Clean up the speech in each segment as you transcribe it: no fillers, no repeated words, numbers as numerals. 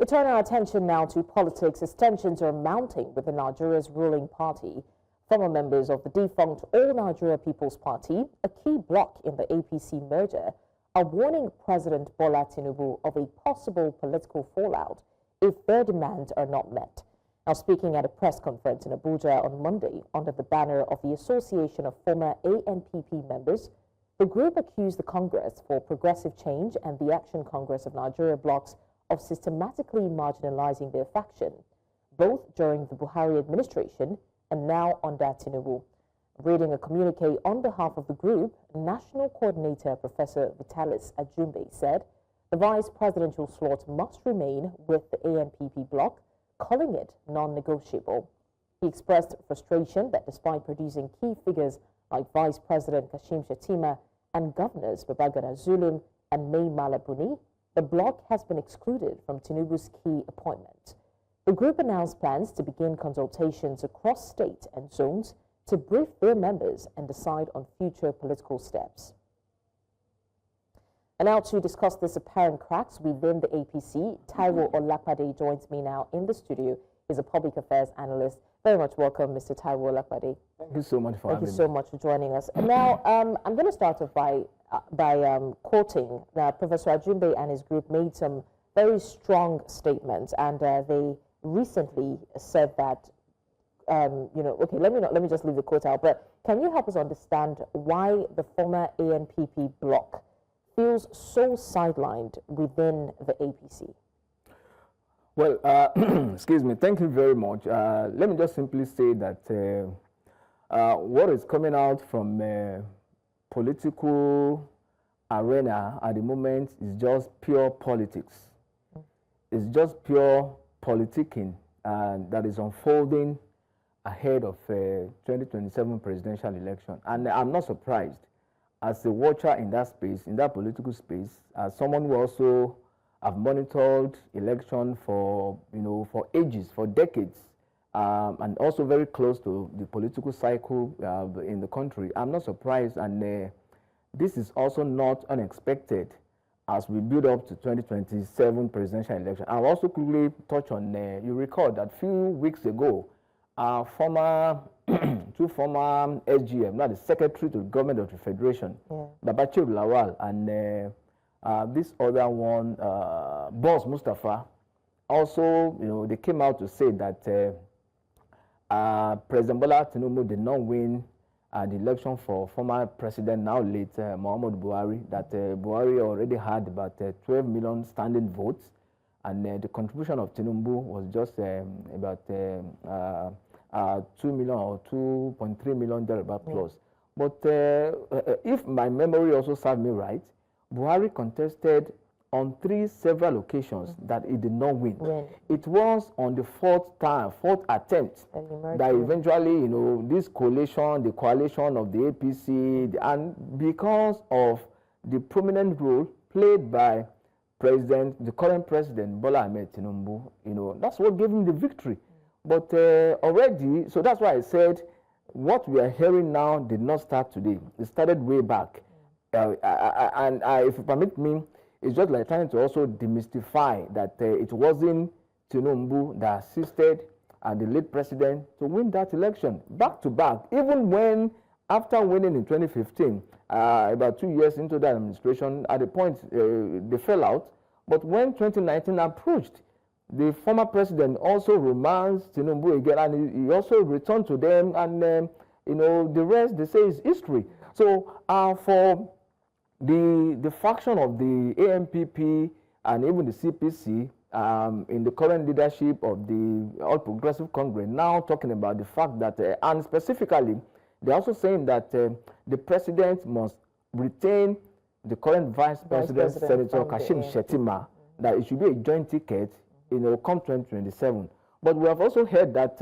turn our attention now to politics as tensions are mounting within Nigeria's ruling party. Former members of the defunct All Nigeria People's Party, a key bloc in the APC merger, are warning President Bola Tinubu of a possible political fallout if their demands are not met. Now, speaking at a press conference in Abuja on Monday under the banner of the Association of Former ANPP Members, the group accused the Congress for Progressive Change and the Action Congress of Nigeria blocs of systematically marginalizing their faction, both during the Buhari administration and now under Tinubu. Reading a communique on behalf of the group, National Coordinator Professor Vitalis Ajumbe said the vice presidential slot must remain with the ANPP bloc, calling it non-negotiable. He expressed frustration that despite producing key figures like Vice President Kashim Shettima and Governors Babagana Zulum and May Malabuni, the bloc has been excluded from Tinubu's key appointments. The group announced plans to begin consultations across state and zones to brief their members and decide on future political steps. And now to discuss this apparent cracks within the APC, Taiwo Olapade joins me now in the studio. He's a public affairs analyst. Very much welcome, Mr. Taiwo Olapade. Thank you so much for having me. Thank you so much for joining us. And now, I'm going to start off by quoting Professor Ajumbe and his group made some very strong statements, and they recently said that, okay, let me just leave the quote out, but can you help us understand why the former ANPP bloc feels so sidelined within the APC? Well, excuse me, thank you very much. Let me just simply say that what is coming out from political arena at the moment is just pure politics. It's just pure politicking that is unfolding ahead of 2027 presidential election. And I'm not surprised as a watcher in that space, in that political space, as someone who also have monitored election for, for ages, for decades, and also very close to the political cycle in the country. I'm not surprised, and this is also not unexpected as we build up to 2027 presidential election. I'll also quickly touch on, you recall that a few weeks ago, our two former SGM, not the Secretary to the Government of the Federation, Babachir Lawal, and this other one, Boss Mustafa, also, they came out to say that President Bola Tinubu did not win the election for former president, now late Muhammadu Buhari, that Buhari already had about 12 million standing votes, and the contribution of Tinubu was just about 2 million or 2.3 million thereabout plus. But if my memory also serves me right, Buhari contested on 3 several occasions that he did not win. It was on the fourth attempt that eventually, this coalition, the coalition of the APC, and because of the prominent role played by the current president, Bola Ahmed Tinubu, that's what gave him the victory. But already, so that's why I said what we are hearing now did not start today. It started way back. And if you permit me, it's just like trying to also demystify that it wasn't Tinubu that assisted the late president to win that election back to back. Even when, after winning in 2015, about 2 years into that administration, at the point they fell out. But when 2019 approached, the former president also romanced Tinubu again, and he also returned to them, and the rest, they say, is history. So for the faction of the ANPP and even the CPC in the current leadership of the All Progressive Congress now talking about the fact that, and specifically, they're also saying that the president must retain the current Vice President, Senator Kashim Shettima, that it should be a joint ticket, come 2027. But we have also heard that,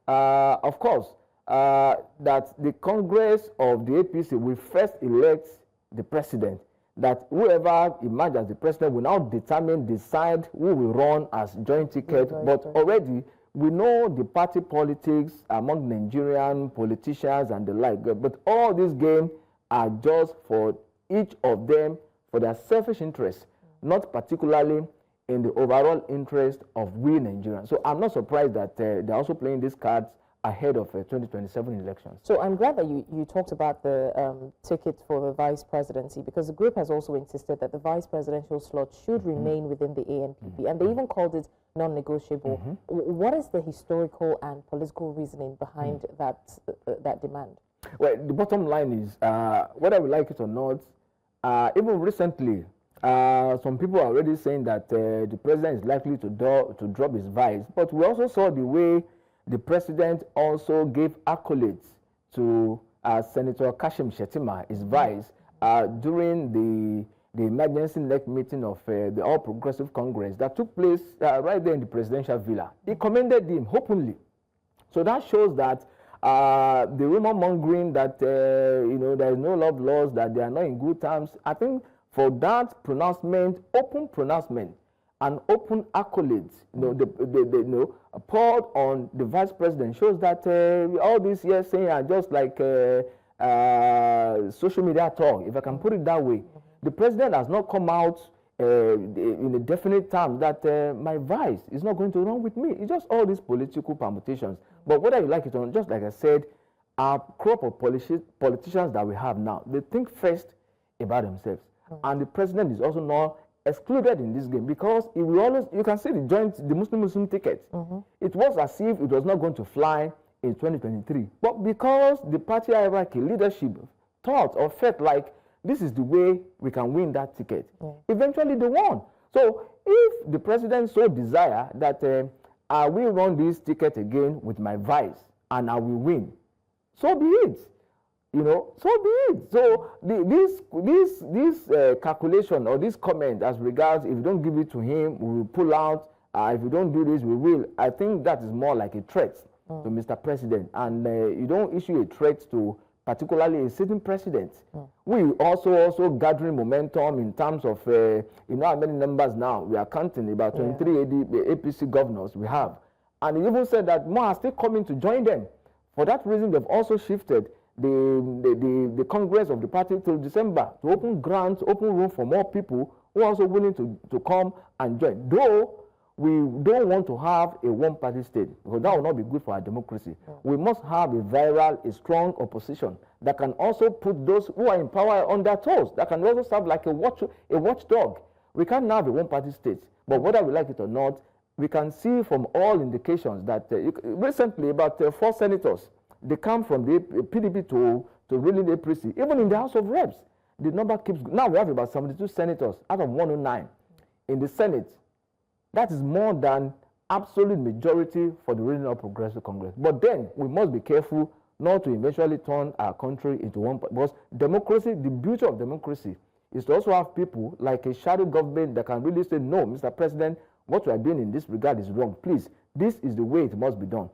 of course, that the Congress of the APC will first elect the president, that whoever emerges as the president will now decide who will run as joint ticket. But already we know the party politics among Nigerian politicians and the like. But all these games are just for each of them for their selfish interests, not particularly in the overall interest of we Nigerians. So I'm not surprised that they're also playing these cards ahead of 2027 elections. So I'm glad that you talked about the ticket for the vice presidency, because the group has also insisted that the vice presidential slot should remain within the ANPP, and they even called it non-negotiable. What is the historical and political reasoning behind that demand? Well, the bottom line is, whether we like it or not, even recently, some people are already saying that the president is likely to drop his vice, but we also saw the way the president also gave accolades to Senator Kashim Shettima, his vice, during the emergency neck meeting of the All Progressive Congress that took place right there in the presidential villa. He commended him openly. So that shows that the rumor mongering that there is no love lost, that they are not in good terms, I think for that pronouncement, open pronouncement, and open accolades, poured on the vice president, shows that all these years saying are just like social media talk, if I can put it that way. The president has not come out in a definite term that my vice is not going to run with me. It's just all these political permutations. But whether you like it or not, just like I said, our crop of politicians that we have now, they think first about themselves. And the president is also not excluded in this game, because it will always, you can see the Muslim ticket. It was as if it was not going to fly in 2023. But because the party hierarchy leadership thought or felt like this is the way we can win that ticket, eventually they won. So if the president so desire that I will run this ticket again with my vice and I will win, so be it. So be it. So this calculation or this comment as regards, if you don't give it to him, we will pull out. If you don't do this, we will. I think that is more like a threat to Mr. President. And you don't issue a threat to particularly a sitting president. We also gathering momentum in terms of, how many numbers now. We are counting about 23 APC governors we have. And he even said that more are still coming to join them. For that reason, they've also shifted the Congress of the party till December to open grants, open room for more people who are also willing to come and join. Though we don't want to have a one-party state, because that will not be good for our democracy. We must have a strong opposition that can also put those who are in power on their toes, that can also serve like a watchdog. We can't have a one-party state, but whether we like it or not, we can see from all indications that recently about 4 senators, they come from the PDP to really the APC. Even in the House of Reps, the number keeps. Now we have about 72 senators out of 109 in the Senate. That is more than absolute majority for the Regional Progressive Congress. But then we must be careful not to eventually turn our country into one. Because democracy, the beauty of democracy, is to also have people like a shadow government that can really say, no, Mr. President, what we are doing in this regard is wrong. Please, this is the way it must be done.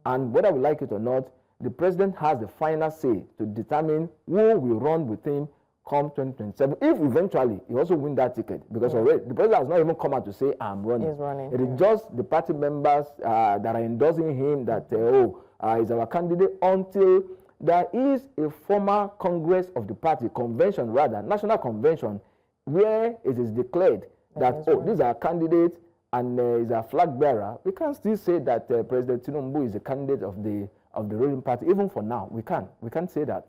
And whether we like it or not, the president has the final say to determine who will run with him come 2027, if eventually he also win that ticket. Because already the president has not even come out to say, I'm running. He's running. It is just the party members that are endorsing him that, he's our candidate, until there is a former Congress of the party, convention rather, national convention, where it is declared that, these are candidates and is a flag bearer. We can still say that President Tinubu is a candidate of the ruling party. Even for now, we can't say that.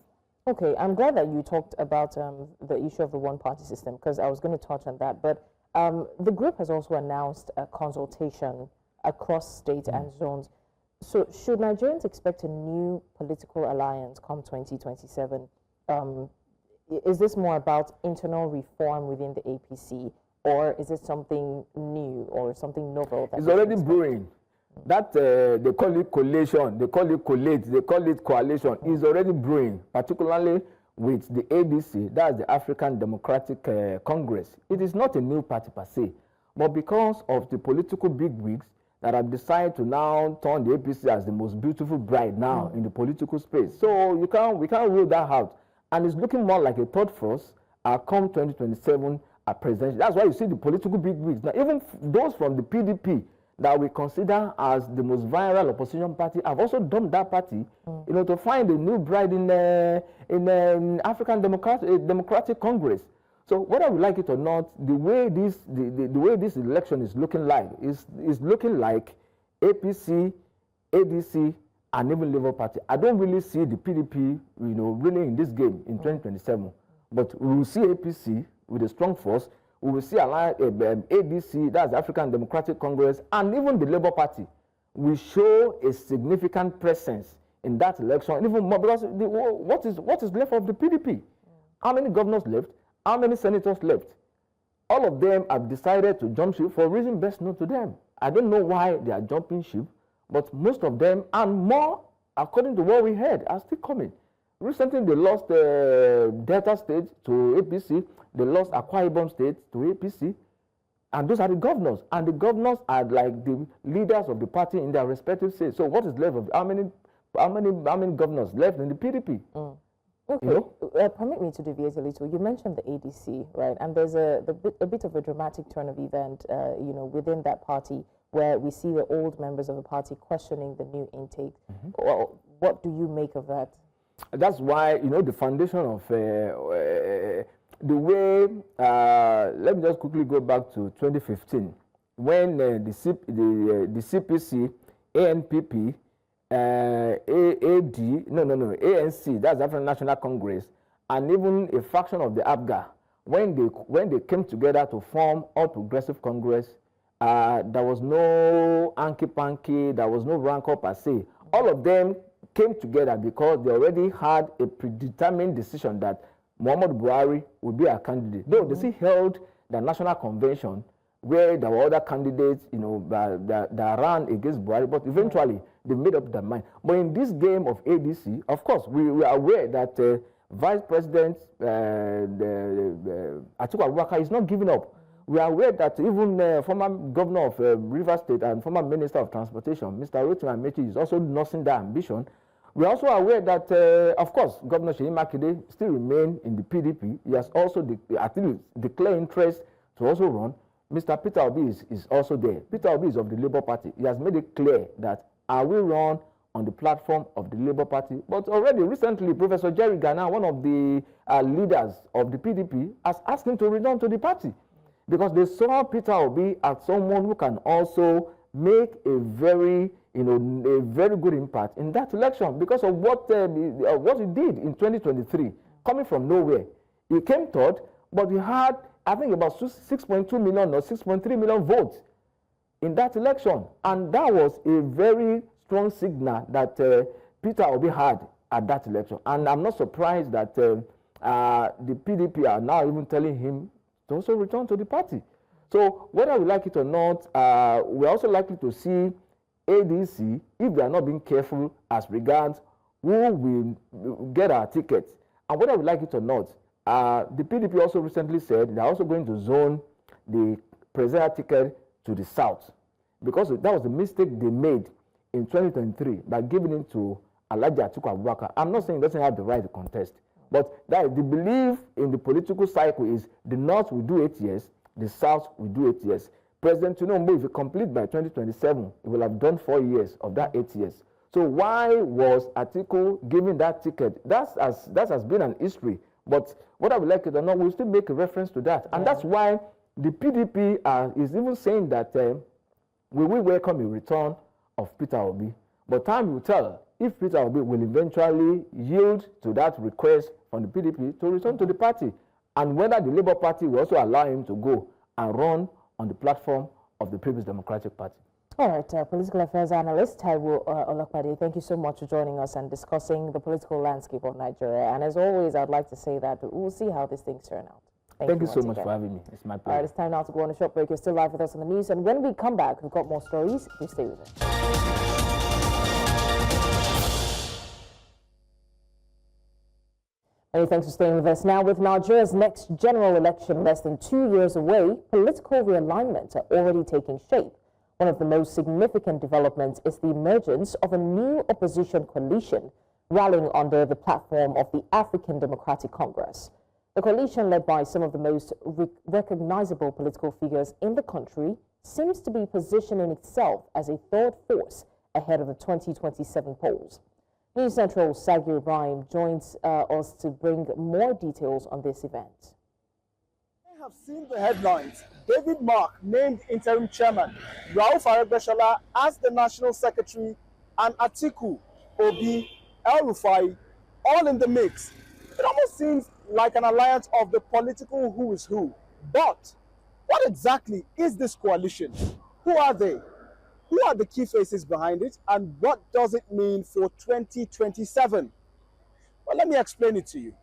Okay, I'm glad that you talked about the issue of the one-party system, because I was going to touch on that. But the group has also announced a consultation across states and zones. So should Nigerians expect a new political alliance come 2027? Is this more about internal reform within the APC, or is it something new or something novel? It's already brewing. That they call it coalition, they call it collate, they call it coalition, is already brewing, particularly with the ADC, that's the African Democratic Congress. It is not a new party per se, but because of the political bigwigs that have decided to now turn the APC as the most beautiful bride now in the political space. So we can't rule that out. And it's looking more like a third force come 2027 presidential. That's why you see the political bigwigs. Now, even those from the PDP, that we consider as the most viral opposition party, have also dumped that party, to find a new bride in African Democratic Congress. So whether we like it or not, the way this election is looking like is looking like APC, ADC, and even Labour Party. I don't really see the PDP, really in this game in 2027. But we will see APC with a strong force. We will see ADC, that's the African Democratic Congress, and even the Labour Party will show a significant presence in that election, even more, because what is left of the PDP? How many governors left? How many senators left? All of them have decided to jump ship for a reason best known to them. I don't know why they are jumping ship, but most of them, and more, according to what we heard, are still coming. Recently, they lost Delta State to APC. They lost Akwa Ibom State to APC. And those are the governors. And the governors are like the leaders of the party in their respective states. So what is left of how many governors left in the PDP? Okay, permit me to deviate a little. You mentioned the ADC, right? And there's a bit of a dramatic turn of event, within that party, where we see the old members of the party questioning the new intake. Well, what do you make of that? That's why, the foundation of the way, let me just quickly go back to 2015, when the CPC, ANPP, ANC, that's the African National Congress, and even a faction of the ABGA, when they came together to form All Progressive Congress, there was no hanky-panky, there was no rancor per se. All of them came together because they already had a predetermined decision that Muhammadu Buhari would be a candidate. Though they still held the national convention where there were other candidates, that ran against Buhari, but eventually they made up their mind. But in this game of ADC, of course, we are aware that Vice President Atiku Abubakar is not giving up. We are aware that even former governor of Rivers State and former Minister of Transportation, Mr. Rotimi Amechi, is also nursing that ambition. We are also aware that, of course, Governor Seyi Makinde still remains in the PDP. He has also declared interest to also run. Mr. Peter Obi is also there. Peter Obi is of the Labour Party. He has made it clear that I will run on the platform of the Labour Party. But already, recently, Professor Jerry Ghana, one of the leaders of the PDP, has asked him to return to the party because they saw Peter Obi as someone who can also make a very good impact in that election because of what he did in 2023, coming from nowhere. He came third, but he had, I think, about 6.2 million or 6.3 million votes in that election. And that was a very strong signal that Peter Obi had at that election. And I'm not surprised that the PDP are now even telling him to also return to the party. So whether we like it or not, we're also likely to see ADC, if they are not being careful as regards who will get our tickets. And whether we like it or not, the PDP also recently said they're also going to zone the presidential ticket to the south, because that was the mistake they made in 2023 by giving it to Alhaji Atiku Abubakar. I'm not saying he doesn't have the right to contest, but that the belief in the political cycle is the north will do 8 years, the south will do 8 years. President Tinubu, if he complete by 2027, he will have done 4 years of that 8 years. So why was Atiku given that ticket? that has been an history. But whether we like it or not, we'll still make a reference to that. And that's why the PDP is even saying that we will welcome a return of Peter Obi. But time will tell if Peter Obi will eventually yield to that request from the PDP to return to the party, and whether the Labour Party will also allow him to go and run on the platform of the People's Democratic Party. All right, political affairs analyst Taiwo Olakpade, thank you so much for joining us and discussing the political landscape of Nigeria. And as always, I'd like to say that we'll see how these things turn out. Thank you so much for having me. It's my pleasure. All right, it's time now to go on a short break. You're still live with us on the news. And when we come back, we've got more stories. You stay with us. Many thanks for staying with us. Now, with Nigeria's next general election less than 2 years away, political realignments are already taking shape. One of the most significant developments is the emergence of a new opposition coalition rallying under the platform of the African Democratic Congress. The coalition, led by some of the most recognizable political figures in the country, seems to be positioning itself as a third force ahead of the 2027 polls. News Central Sagir Ibrahim joins us to bring more details on this event. have seen the headlines. David Mark named interim chairman, Rauf Aregbesola as the national secretary, and Atiku, Obi, El-Rufai, all in the mix. It almost seems like an alliance of the political who is who. But what exactly is this coalition? Who are they? Who are the key faces behind it? And what does it mean for 2027? Well, let me explain it to you.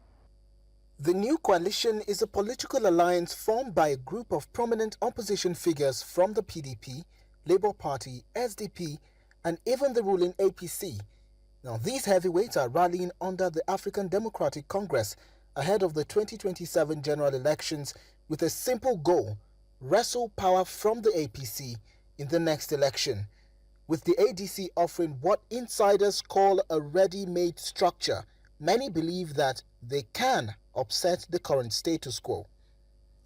The new coalition is a political alliance formed by a group of prominent opposition figures from the PDP, Labour Party, SDP, and even the ruling APC. Now, these heavyweights are rallying under the African Democratic Congress ahead of the 2027 general elections with a simple goal: wrestle power from the APC in the next election, with the ADC offering what insiders call a ready-made structure. Many believe that they can upset the current status quo.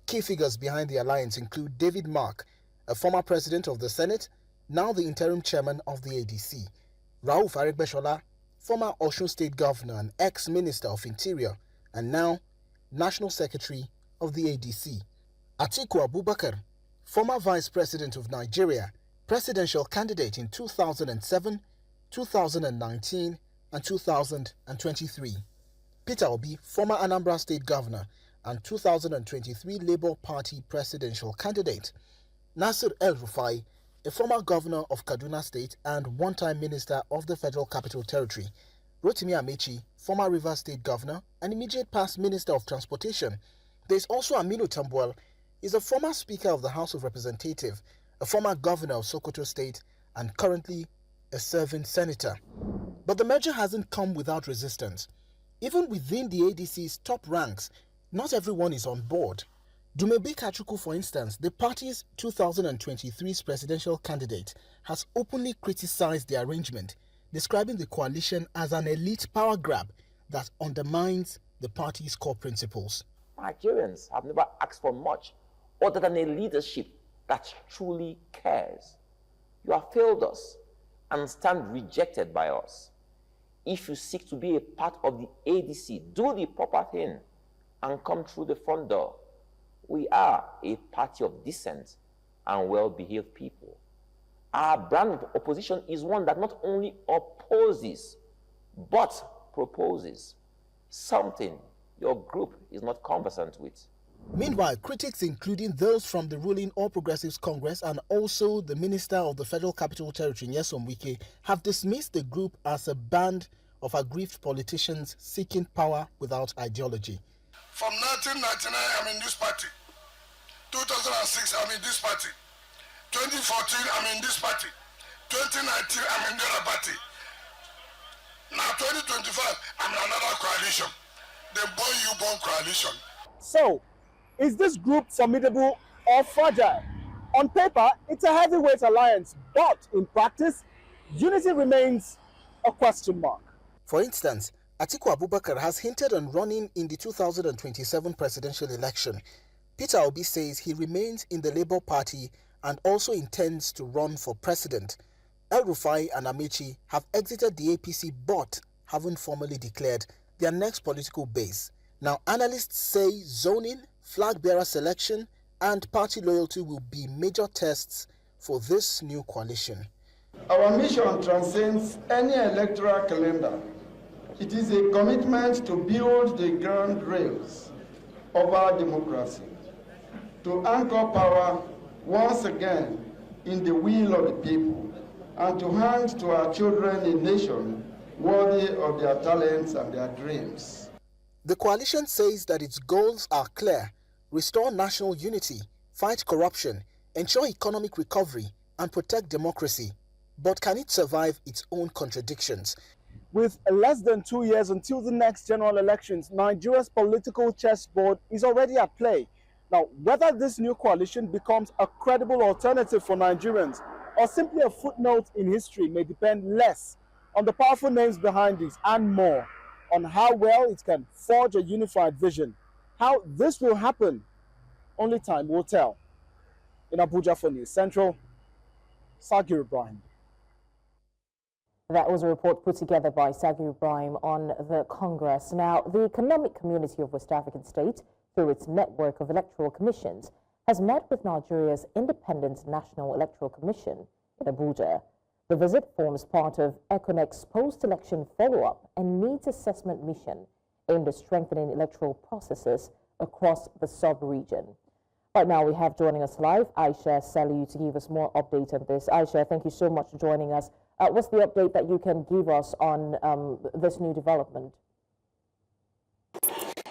Key figures behind the alliance include David Mark, a former president of the Senate, now the interim chairman of the ADC; Rauf Aregbesola, former Osun State governor and ex-minister of Interior, and now national secretary of the ADC; Atiku Abubakar, former vice president of Nigeria, presidential candidate in 2007, 2019, and 2023; Peter Obi, former Anambra State governor and 2023 Labour Party presidential candidate; Nasir El-Rufai, a former governor of Kaduna State and one-time minister of the Federal Capital Territory; Rotimi Amechi, former Rivers State governor and immediate past minister of transportation. There is also Aminu Tambuwal, is a former speaker of the House of Representatives, a former governor of Sokoto State, and currently a serving senator. But the merger hasn't come without resistance. Even within the ADC's top ranks, not everyone is on board. Dumebi Kachuku, for instance, the party's 2023 presidential candidate, has openly criticized the arrangement, describing the coalition as an elite power grab that undermines the party's core principles. Nigerians have never asked for much other than a leadership that truly cares. You have failed us and stand rejected by us. If you seek to be a part of the ADC, do the proper thing and come through the front door. We are a party of decent and well-behaved people. Our brand of opposition is one that not only opposes, but proposes something your group is not conversant with. Meanwhile, critics, including those from the ruling All Progressives Congress and also the Minister of the Federal Capital Territory, Nyesom Wike, have dismissed the group as a band of aggrieved politicians seeking power without ideology. From 1999, I'm in this party. 2006, I'm in this party. 2014, I'm in this party. 2019, I'm in the other party. Now 2025, I'm in another coalition. The Boy You Born coalition. So, is this group formidable or fragile? On paper, it's a heavyweight alliance, but in practice, unity remains a question mark. For instance, Atiku Abubakar has hinted on running in the 2027 presidential election. Peter Obi says he remains in the Labour Party and also intends to run for president. El-Rufai and Amechi have exited the APC but haven't formally declared their next political base. Now, analysts say zoning, flag bearer selection, and party loyalty will be major tests for this new coalition. Our mission transcends any electoral calendar. It is a commitment to build the ground rails of our democracy, to anchor power once again in the will of the people, and to hand to our children a nation worthy of their talents and their dreams. The coalition says that its goals are clear: restore national unity, fight corruption, ensure economic recovery, and protect democracy. But can it survive its own contradictions? With less than 2 years until the next general elections, Nigeria's political chessboard is already at play. Now, whether this new coalition becomes a credible alternative for Nigerians or simply a footnote in history may depend less on the powerful names behind this and more on how well it can forge a unified vision. How this will happen, only time will tell. In Abuja for News Central, Sagir Ibrahim. That was a report put together by Sagir Ibrahim on the Congress. Now, the Economic Community of West African States, through its network of electoral commissions, has met with Nigeria's Independent National Electoral Commission in Abuja. The visit forms part of ECONEC's post-election follow-up and needs assessment mission aimed at strengthening electoral processes across the sub-region. Right now, we have joining us live Aisha Saliu to give us more update on this. Aisha, thank you so much for joining us. What's the update that you can give us on this new development?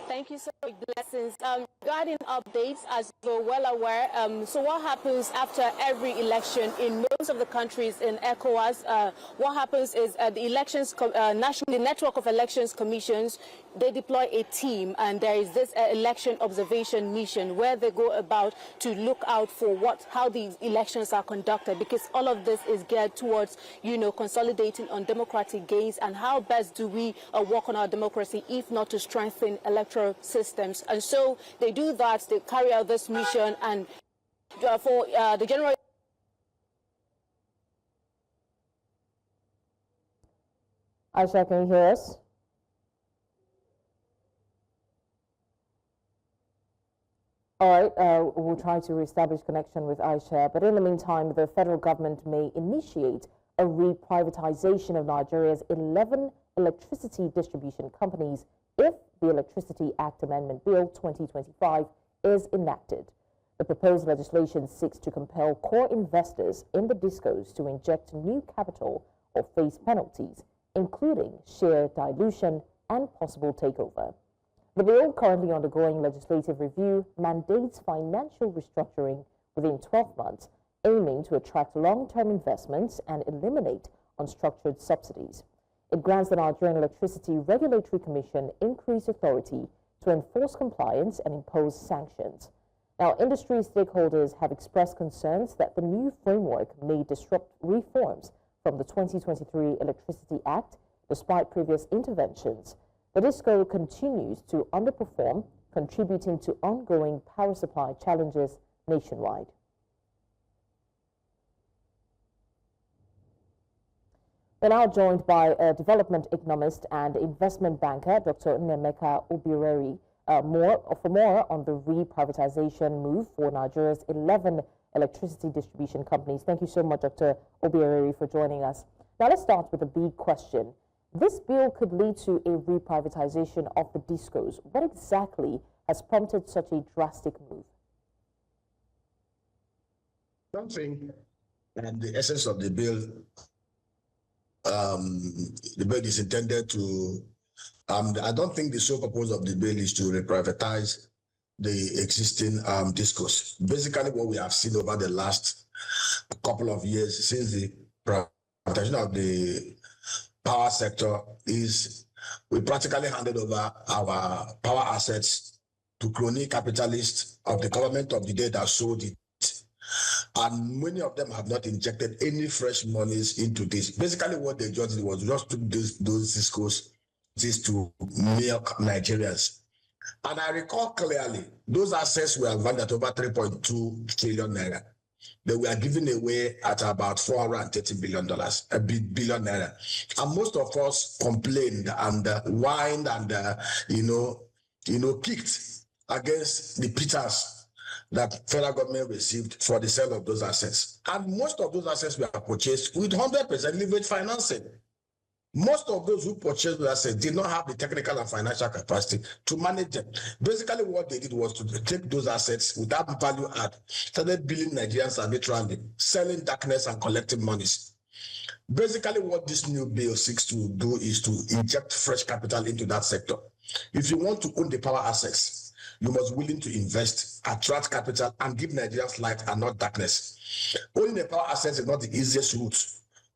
Thank you so much, Blessings. Regarding updates, as you're well aware, so what happens after every election in most of the countries in ECOWAS, what happens is the elections, National Network of Elections Commissions, they deploy a team, and there is this election observation mission where they go about to look out for how these elections are conducted, because all of this is geared towards, consolidating on democratic gains and how best do we work on our democracy, if not to strengthen electoral systems. And so they do that, they carry out this mission, and for the general... Aisha, can you hear us? All right, we'll try to reestablish connection with Aisha, but in the meantime, the federal government may initiate a reprivatization of Nigeria's 11 electricity distribution companies if the Electricity Act Amendment Bill 2025 is enacted. The proposed legislation seeks to compel core investors in the discos to inject new capital or face penalties, including share dilution and possible takeover. The bill, currently undergoing legislative review, mandates financial restructuring within 12 months, aiming to attract long-term investments and eliminate unstructured subsidies. It grants the Nigerian Electricity Regulatory Commission increased authority to enforce compliance and impose sanctions. Now, industry stakeholders have expressed concerns that the new framework may disrupt reforms from the 2023 Electricity Act, despite previous interventions. The DISCO continues to underperform, contributing to ongoing power supply challenges nationwide. We're now joined by a development economist and investment banker, Dr. Nnemeka Obioreri, for more on the reprivatization move for Nigeria's 11 electricity distribution companies. Thank you so much, Dr. Obioreri, for joining us. Now, let's start with a big question. This bill could lead to a reprivatization of the discos. What exactly has prompted such a drastic move? Something, and the essence of the bill is intended to, I don't think the sole purpose of the bill is to reprivatize the existing discos. Basically, what we have seen over the last couple of years since the privatization of the power sector is we practically handed over our power assets to crony capitalists of the government of the day that sold it. And many of them have not injected any fresh monies into this. Basically, what they just did was just took those discos to milk Nigerians. And I recall clearly, those assets were valued at over 3.2 trillion naira. They were given away at about $430 billion, billion naira. And most of us complained and whined and, kicked against the pittance that federal government received for the sale of those assets. And most of those assets were purchased with 100% leverage financing. Most of those who purchased those assets did not have the technical and financial capacity to manage them. Basically, what they did was to take those assets without value add, started billing Nigerians arbitrarily, selling darkness and collecting monies. Basically, what this new bill seeks to do is to inject fresh capital into that sector. If you want to own the power assets, you must be willing to invest, attract capital, and give Nigerians light and not darkness. Owning the power assets is not the easiest route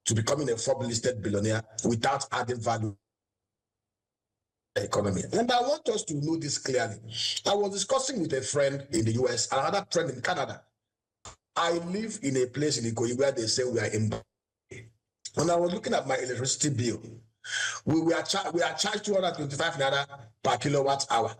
to becoming a Forbes-listed billionaire without adding value to the economy. And I want us to know this clearly. I was discussing with a friend in the US and another friend in Canada. I live in a place in Ebonyi where they say we are in. When I was looking at my electricity bill, we are charged 225 naira per kilowatt hour.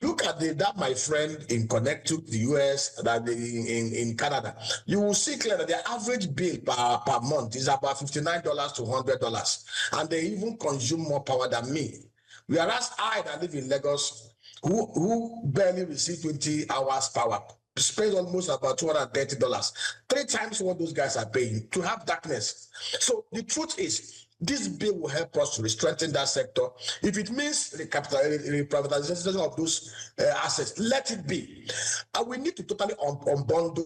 Look at that, my friend in Connecticut, the US, that in Canada. You will see clearly that the average bill per month is about $59 to $100, and they even consume more power than me. Whereas I that live in Lagos, who barely receive 20 hours power, spend almost about $230, 3 times what those guys are paying to have darkness. So the truth is, this bill will help us to strengthen that sector. If it means the privatization of those assets, let it be. And we need to totally unbundle,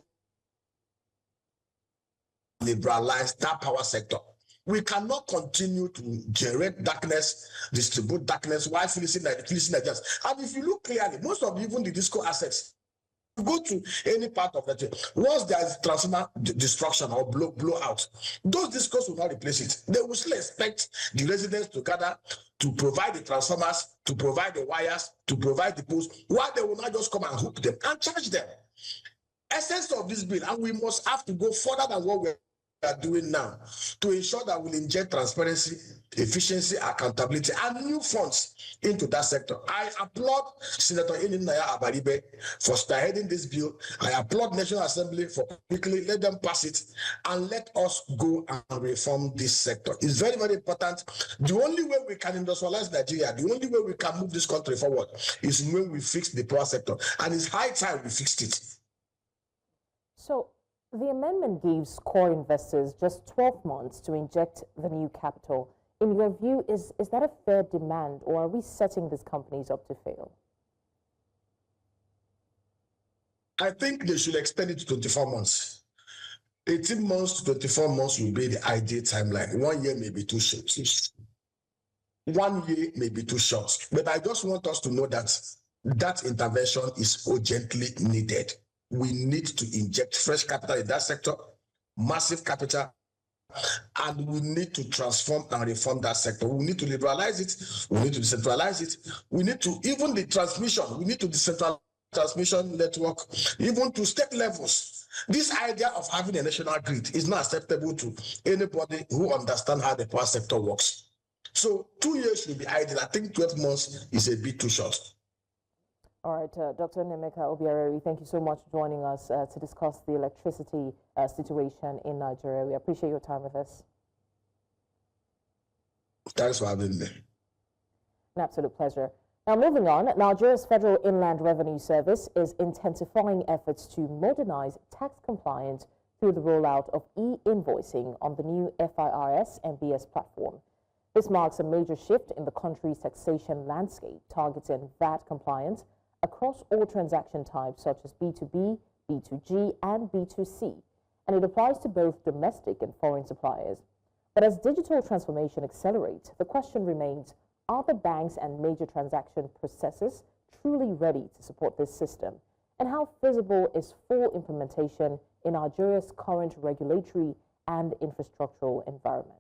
liberalize that power sector. We cannot continue to generate darkness, distribute darkness while fleecing Nigerians. And if you look clearly, most of even the disco assets, go to any part of that, once there is transformer destruction or blowout, those discos will not replace it. They will still expect the residents to gather to provide the transformers, to provide the wires, to provide the posts, while they will not just come and hook them and charge them. Essence of this bill, and we must have to go further than what we are doing now to ensure that we'll inject transparency, efficiency, accountability, and new funds into that sector. I applaud Senator Ininaya Abaribe for spearheading this bill. I applaud National Assembly for quickly let them pass it and let us go and reform this sector. It's very, very important. The only way we can industrialize Nigeria, the only way we can move this country forward is when we fix the power sector. And it's high time we fixed it. So the amendment gives core investors just 12 months to inject the new capital. In your view, is that a fair demand, or are we setting these companies up to fail? I think they should extend it to 24 months. 18 months to 24 months will be the ideal timeline. 1 year may be too short. 1 year may be too short. But I just want us to know that that intervention is urgently needed. We need to inject fresh capital in that sector, massive capital, and we need to transform and reform that sector. We need to liberalize it. We need to decentralize it. We need to, even the transmission, we need to decentralize transmission network, even to state levels. This idea of having a national grid is not acceptable to anybody who understands how the power sector works. So 2 years will be ideal. I think 12 months is a bit too short. All right, Dr. Nemeka Obiareri, thank you so much for joining us to discuss the electricity situation in Nigeria. We appreciate your time with us. Thanks for having me. An absolute pleasure. Now, moving on, Nigeria's Federal Inland Revenue Service is intensifying efforts to modernize tax compliance through the rollout of e-invoicing on the new FIRS MBS platform. This marks a major shift in the country's taxation landscape, targeting VAT compliance across all transaction types such as B2B, B2G, and B2C, and it applies to both domestic and foreign suppliers. But as digital transformation accelerates, the question remains, are the banks and major transaction processors truly ready to support this system? And how feasible is full implementation in Nigeria's current regulatory and infrastructural environment?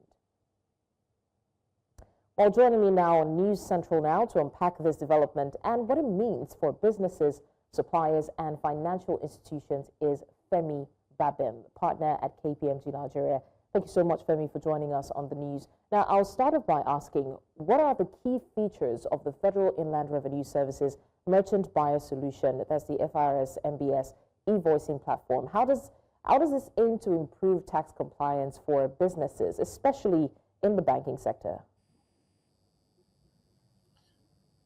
Well, joining me now on News Central now to unpack this development and what it means for businesses, suppliers, and financial institutions is Femi Babim, partner at KPMG Nigeria. Thank you so much, Femi, for joining us on the news. Now, I'll start off by asking, what are the key features of the Federal Inland Revenue Service's Merchant Buyer Solution, that's the FIRS MBS e-voicing platform? How does this aim to improve tax compliance for businesses, especially in the banking sector?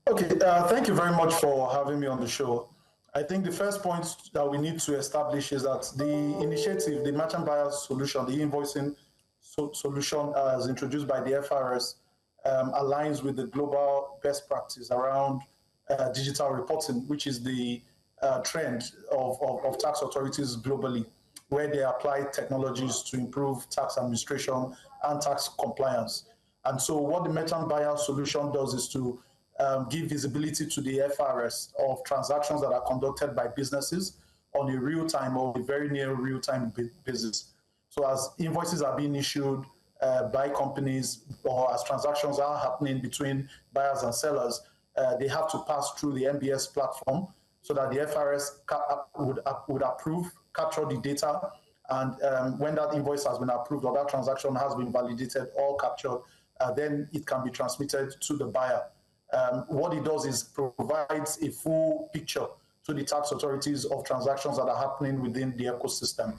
Okay, thank you very much for having me on the show. I think the first point that we need to establish is that the initiative, the Merchant Buyer Solution, the e-invoicing solution as introduced by the FIRS, aligns with the global best practice around digital reporting, which is the trend of tax authorities globally, where they apply technologies to improve tax administration and tax compliance. And so what the Merchant Buyer Solution does is to give visibility to the FIRS of transactions that are conducted by businesses on a real-time or a very near real-time basis. So as invoices are being issued by companies or as transactions are happening between buyers and sellers, they have to pass through the MBS platform so that the FIRS would approve, capture the data, and when that invoice has been approved or that transaction has been validated or captured, then it can be transmitted to the buyer. What it does is provides a full picture to the tax authorities of transactions that are happening within the ecosystem.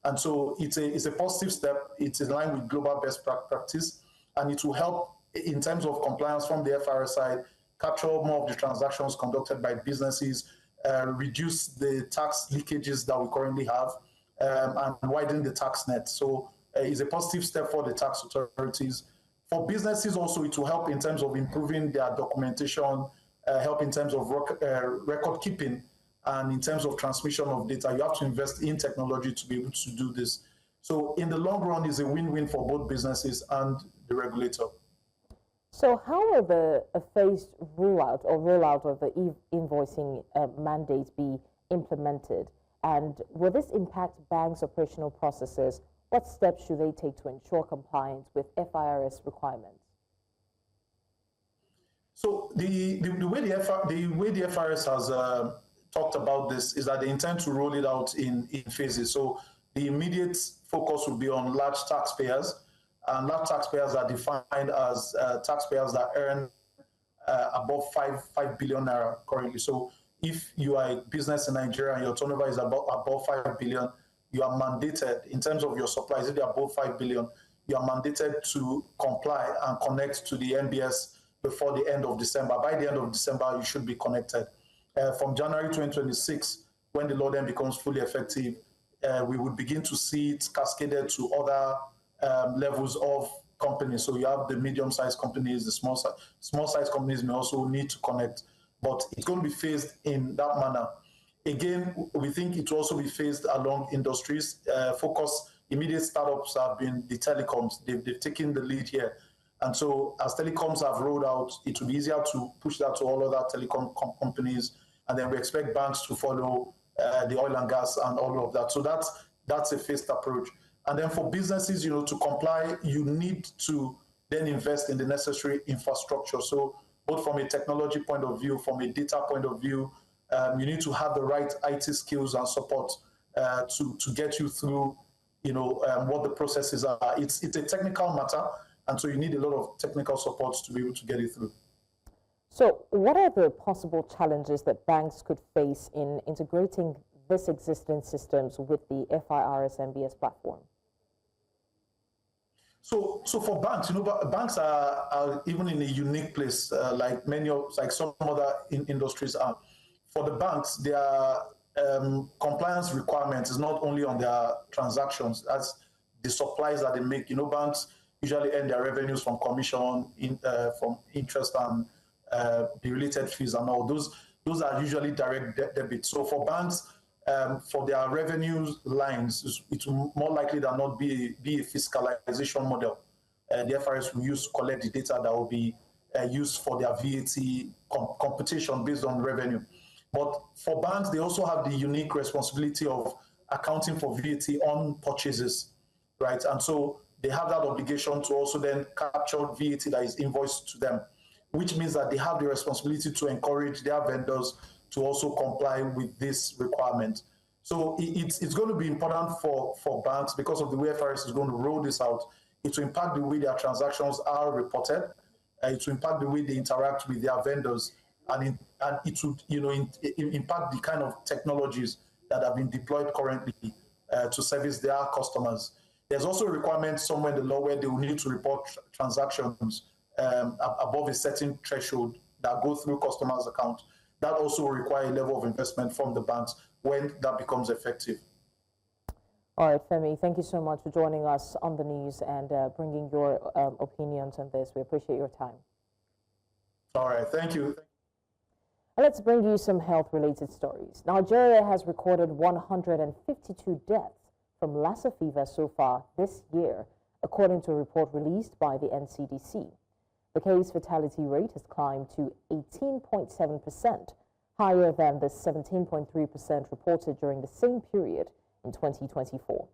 And so it's a positive step. It's in line with global best practice, and it will help in terms of compliance from the FIRS side, capture more of the transactions conducted by businesses, reduce the tax leakages that we currently have, and widen the tax net. So it's a positive step for the tax authorities. For businesses also, it will help in terms of improving their documentation, help in terms of record keeping, and in terms of transmission of data. You have to invest in technology to be able to do this. So in the long run, it's a win-win for both businesses and the regulator. So how will the phased rollout of the e-invoicing mandate be implemented? And will this impact banks' operational processes? What steps should they take to ensure compliance with FIRS requirements? So the way the FIRS has talked about this is that they intend to roll it out in phases. So the immediate focus will be on large taxpayers, and large taxpayers are defined as taxpayers that earn above 5 billion naira currently. So if you are a business in Nigeria and your turnover is above 5 billion, you are mandated, in terms of your supplies, if they are above 5 billion, you are mandated to comply and connect to the NBS before the end of December. By the end of December, you should be connected. From January 2026, when the law then becomes fully effective, we would begin to see it cascaded to other levels of companies. So you have the medium-sized companies, the small-sized companies may also need to connect, but it's going to be phased in that manner. Again, we think it will also be phased along industries. Immediate startups have been the telecoms. They've taken the lead here. And so as telecoms have rolled out, it will be easier to push that to all other telecom companies. And then we expect banks to follow the oil and gas and all of that. So that's a phased approach. And then for businesses, to comply, you need to then invest in the necessary infrastructure. So both from a technology point of view, from a data point of view, you need to have the right IT skills and support to get you through, what the processes are. It's a technical matter, and so you need a lot of technical support to be able to get it through. So what are the possible challenges that banks could face in integrating this existing systems with the FIRS MBS platform? So for banks, banks are even in a unique place, like some other industries are. For the banks, their compliance requirements is not only on their transactions, as the supplies that they make. Banks usually earn their revenues from commission, from interest and the related fees and all. Those are usually direct debit. So for banks, for their revenue lines, it will more likely than not be a fiscalization model. The FIRS will use to collect the data that will be used for their VAT computation based on revenue. But for banks, they also have the unique responsibility of accounting for VAT on purchases, right? And so they have that obligation to also then capture VAT that is invoiced to them, which means that they have the responsibility to encourage their vendors to also comply with this requirement. So it's going to be important for banks because of the way FIRS is going to roll this out. It will impact the way their transactions are reported. It will impact the way they interact with their vendors, and it would impact the kind of technologies that have been deployed currently to service their customers. There's also a requirement somewhere in the law where they will need to report transactions above a certain threshold that go through customers' account. That also will require a level of investment from the banks when that becomes effective. All right, Femi, thank you so much for joining us on the news and bringing your opinions on this. We appreciate your time. All right, thank you. Let's bring you some health-related stories. Nigeria has recorded 152 deaths from Lassa fever so far this year, according to a report released by the NCDC. The case fatality rate has climbed to 18.7%, higher than the 17.3% reported during the same period in 2024.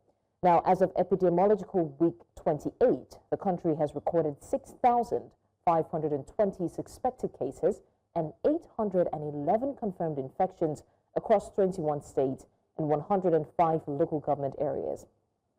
Now, as of epidemiological week 28, the country has recorded 6,520 suspected cases and 811 confirmed infections across 21 states and 105 local government areas.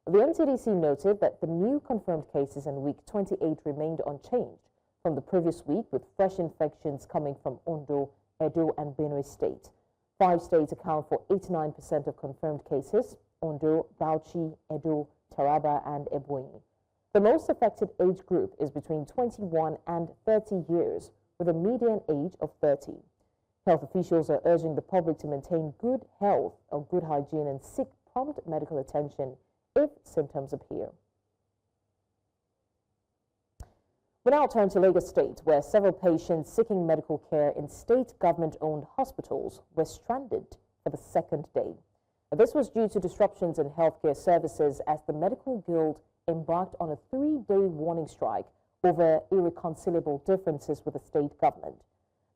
The NCDC noted that the new confirmed cases in week 28 remained unchanged from the previous week, with fresh infections coming from Ondo, Edo, and Benue State. 5 states account for 89% of confirmed cases: Ondo, Bauchi, Edo, Taraba, and Ebonyi. The most affected age group is between 21 and 30 years, with a median age of 30. Health officials are urging the public to maintain good health or good hygiene and seek prompt medical attention if symptoms appear. We now turn to Lagos State, where several patients seeking medical care in state government-owned hospitals were stranded for the second day. This was due to disruptions in healthcare services as the Medical Guild embarked on a 3-day warning strike over irreconcilable differences with the state government.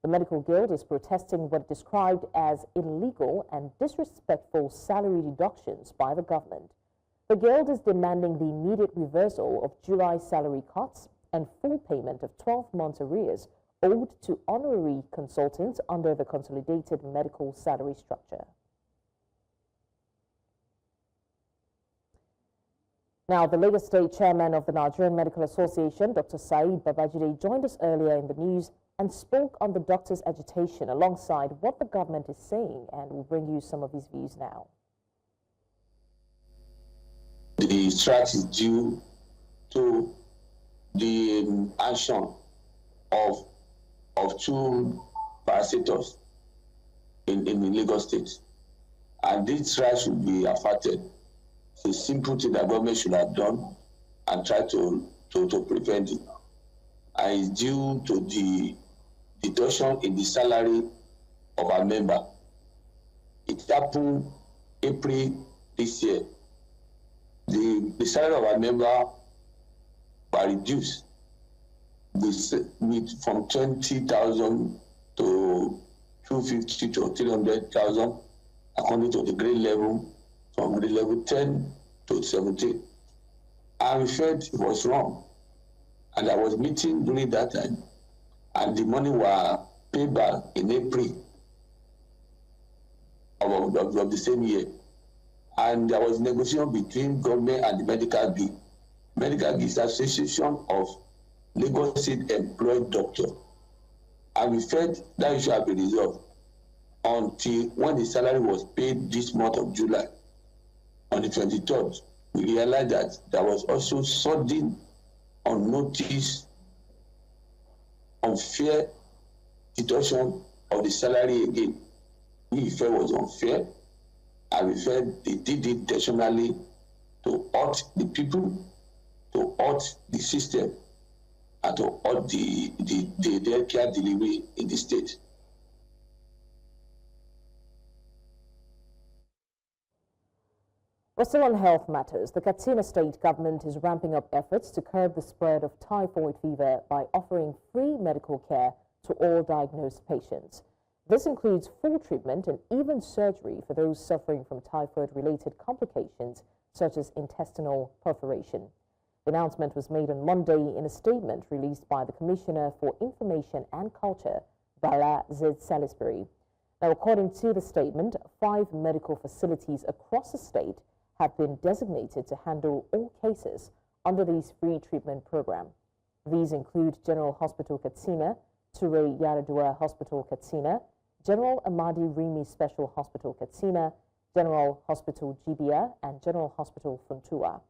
The Medical Guild is protesting what it described as illegal and disrespectful salary deductions by the government. The Guild is demanding the immediate reversal of July salary cuts and full payment of 12 months arrears owed to honorary consultants under the consolidated medical salary structure. Now, the Lagos State Chairman of the Nigerian Medical Association, Dr. Saeed Babajide, joined us earlier in the news and spoke on the doctors' agitation alongside what the government is saying, and we'll bring you some of his views now. The strike is due to the action of two parasitors in Lagos State, and this strike should be averted. It's a simple thing that government should have done and try to prevent it. And it's due to the deduction in the salary of our member. It happened April this year. The salary of our member were reduced from 20,000 to 250 to 300,000 according to the grade level, from grade level 10 to 17. And we felt it was wrong. And I was meeting during that time, and the money were paid back in April of the same year. And there was negotiation between government and the medical bill. Medical bill is the Association of Lagos State Employed Doctors. And we felt that issue had been resolved until when the salary was paid this month of July. On the 23rd, we realized that there was also sudden, unnoticed, unfair deduction of the salary again. We felt was unfair, and we felt they did it intentionally to hurt the people, to hurt the system, and to hurt the healthcare delivery in the state. We're still on health matters. The Katsina state government is ramping up efforts to curb the spread of typhoid fever by offering free medical care to all diagnosed patients. This includes full treatment and even surgery for those suffering from typhoid-related complications such as intestinal perforation. The announcement was made on Monday in a statement released by the Commissioner for Information and Culture, Bala Z. Salisbury. Now, according to the statement, 5 medical facilities across the state have been designated to handle all cases under this free treatment program. These include General Hospital Katsina, Ture Yaradua Hospital Katsina, General Amadi Rimi Special Hospital Katsina, General Hospital Jibia, and General Hospital Funtua.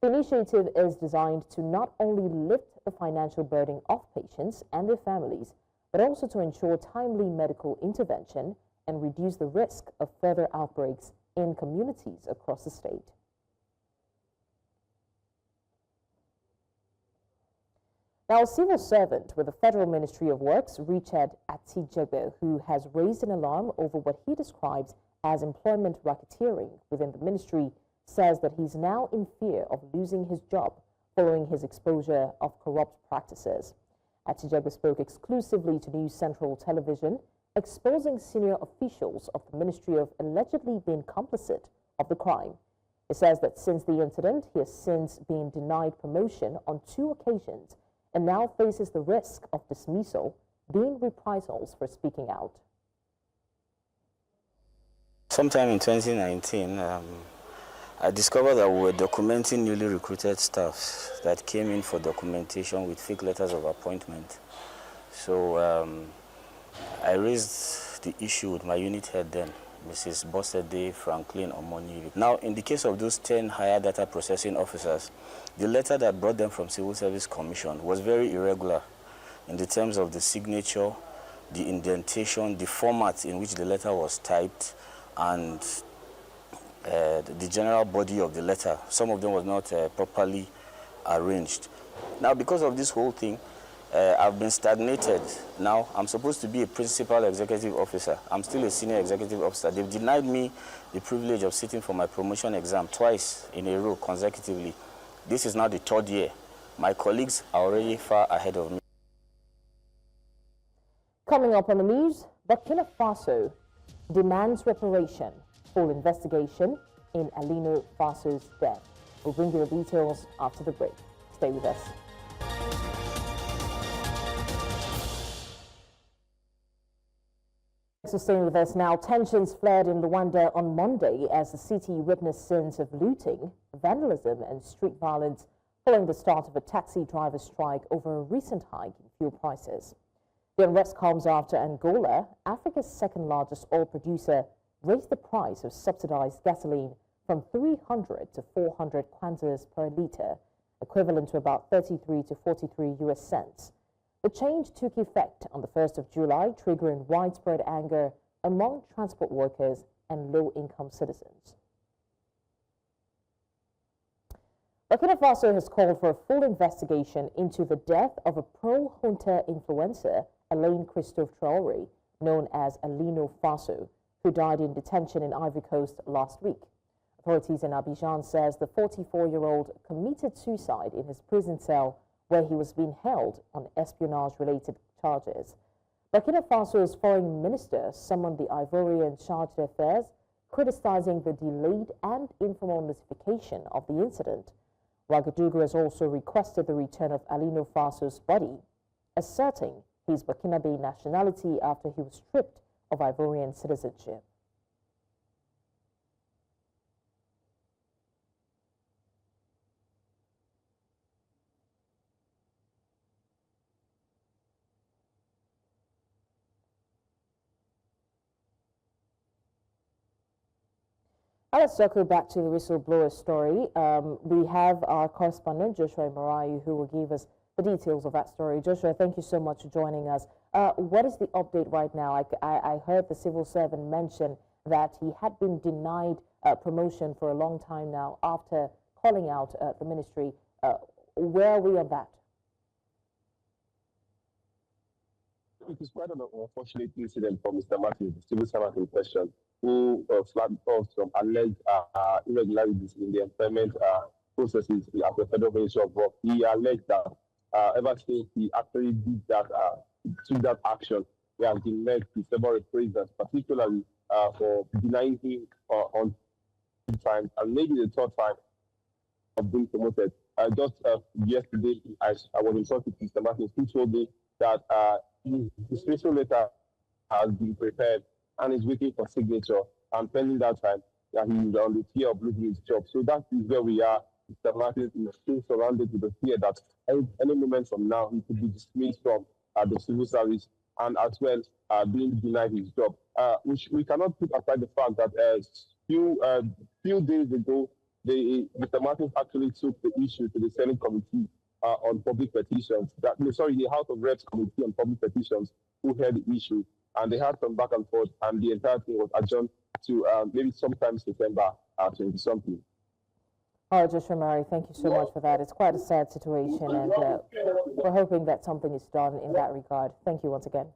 The initiative is designed to not only lift the financial burden of patients and their families, but also to ensure timely medical intervention and reduce the risk of further outbreaks in communities across the state. Now, a civil servant with the Federal Ministry of Works, Richard Atijegbe, who has raised an alarm over what he describes as employment racketeering within the ministry, says that he's now in fear of losing his job following his exposure of corrupt practices. Atijegbe spoke exclusively to News Central Television, exposing senior officials of the ministry of allegedly being complicit of the crime. He says that since the incident, he has since been denied promotion on 2 occasions and now faces the risk of dismissal, being reprisals for speaking out. Sometime in 2019, I discovered that we were documenting newly recruited staff that came in for documentation with fake letters of appointment. So I raised the issue with my unit head then, Mrs. Bossede Franklin Omoni. Now, in the case of those 10 higher data processing officers, the letter that brought them from Civil Service Commission was very irregular. in the terms of the signature, the indentation, the format in which the letter was typed, and the general body of the letter. Some of them was not properly arranged. Now, because of this whole thing, I've been stagnated. Now, I'm supposed to be a principal executive officer. I'm still a senior executive officer. They've denied me the privilege of sitting for my promotion exam twice in a row consecutively. This is now the third year. My colleagues are already far ahead of me. Coming up on the news, Burkina Faso demands reparation. Full investigation in Alino Faso's death. We'll bring you the details after the break. Stay with us. So staying with us now, tensions flared in Rwanda on Monday as the city witnessed scenes of looting, vandalism and street violence following the start of a taxi driver strike over a recent hike in fuel prices. The unrest comes after Angola, Africa's second largest oil producer, raised the price of subsidized gasoline from 300 to 400 kwanzas per litre, equivalent to about 33 to 43 US cents. The change took effect on the 1st of July, triggering widespread anger among transport workers and low-income citizens. Burkina Faso has called for a full investigation into the death of a pro-junta influencer, Alain Christophe Traoré, known as Alino Faso, who died in detention in Ivory Coast last week. Authorities in Abidjan says the 44-year-old committed suicide in his prison cell where he was being held on espionage-related charges. Burkina Faso's foreign minister summoned the Ivorian charge d'affaires, criticizing the delayed and informal notification of the incident. Ouagadougou has also requested the return of Alino Faso's body, asserting his Burkinabe nationality after he was stripped of Ivorian citizenship. Let's circle back to the whistleblower story. We have our correspondent, Joshua Morai, who will give us the details of that story. Joshua, thank you so much for joining us. What is the update right now? I heard the civil servant mention that he had been denied promotion for a long time now after calling out the ministry. Where are we on that? It is quite an unfortunate incident for Mr. Martin, the civil servant in question, who flagged off some alleged irregularities in the employment processes at the Federal Ministry of Work. He alleged that ever since he actually did that, took that action, he has been met with several reprisals, particularly for denying him on 2 times, and maybe the 3rd time of being promoted. Just yesterday, I was in touch with Mr. Martin, who told me that his special letter has been prepared and is waiting for signature, and pending that time, that he is on the fear of losing his job. So that is where we are. Mr. Martin is still surrounded with the fear that any moment from now he could be dismissed from the civil service, and as well being denied his job. Which we cannot put aside the fact that few days ago, Mr. Martin actually took the issue to the Senate Committee on Public Petitions. The House of Reps Committee on Public Petitions, who heard the issue, and they had some back and forth, and the entire thing was adjourned to maybe sometime September 20-something. All right, Joshua Murray, thank you so much for that. It's quite a sad situation, and we're hoping that something is done in that regard. Thank you once again.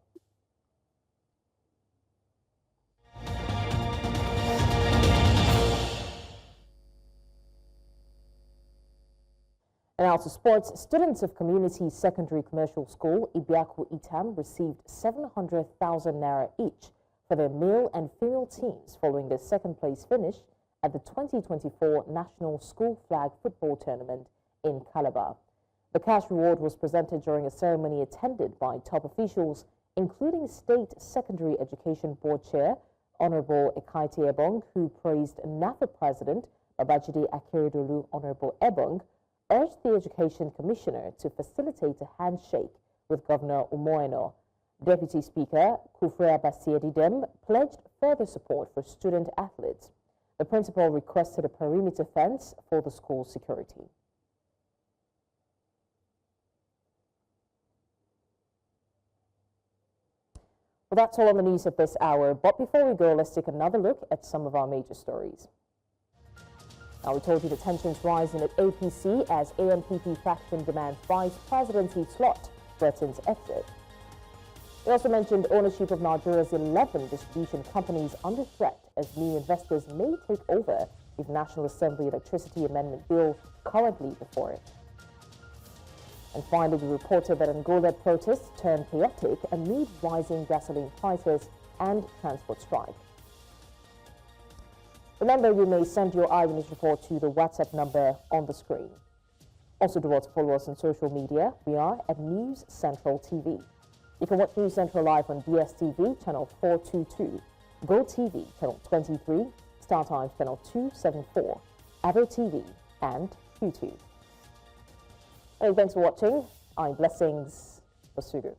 And now to sports. Students of Community Secondary Commercial School, Ibiaku Itam, received 700,000 naira each for their male and female teams following their second-place finish at the 2024 National School Flag Football Tournament in Calabar. The cash reward was presented during a ceremony attended by top officials, including State Secondary Education Board Chair, Honorable Ekaite Ebong, who praised NAFA President Babajide Akeredolu. Honorable Ebong urged the Education Commissioner to facilitate a handshake with Governor Umoeno. Deputy Speaker Kufrea Basiedidem pledged further support for student athletes. The principal requested a perimeter fence for the school's security. Well, that's all on the news at this hour. But before we go, let's take another look at some of our major stories. Now, we told you the tensions rising at APC as ANPP faction demands vice presidency slot, threatens exit. We also mentioned ownership of Nigeria's 11 distribution companies under threat as new investors may take over if National Assembly Electricity Amendment Bill currently before it. And finally, we reported that Angola protests turned chaotic amid rising gasoline prices and transport strike. Remember, you may send your eyewitness report to the WhatsApp number on the screen. Also, do follow us on social media. We are at News Central TV. You can watch News Central live on DSTV, channel 422, GoTV, channel 23, StarTimes, channel 274, Avo TV, and YouTube. Hey, thanks for watching. I'm Blessings Osugu.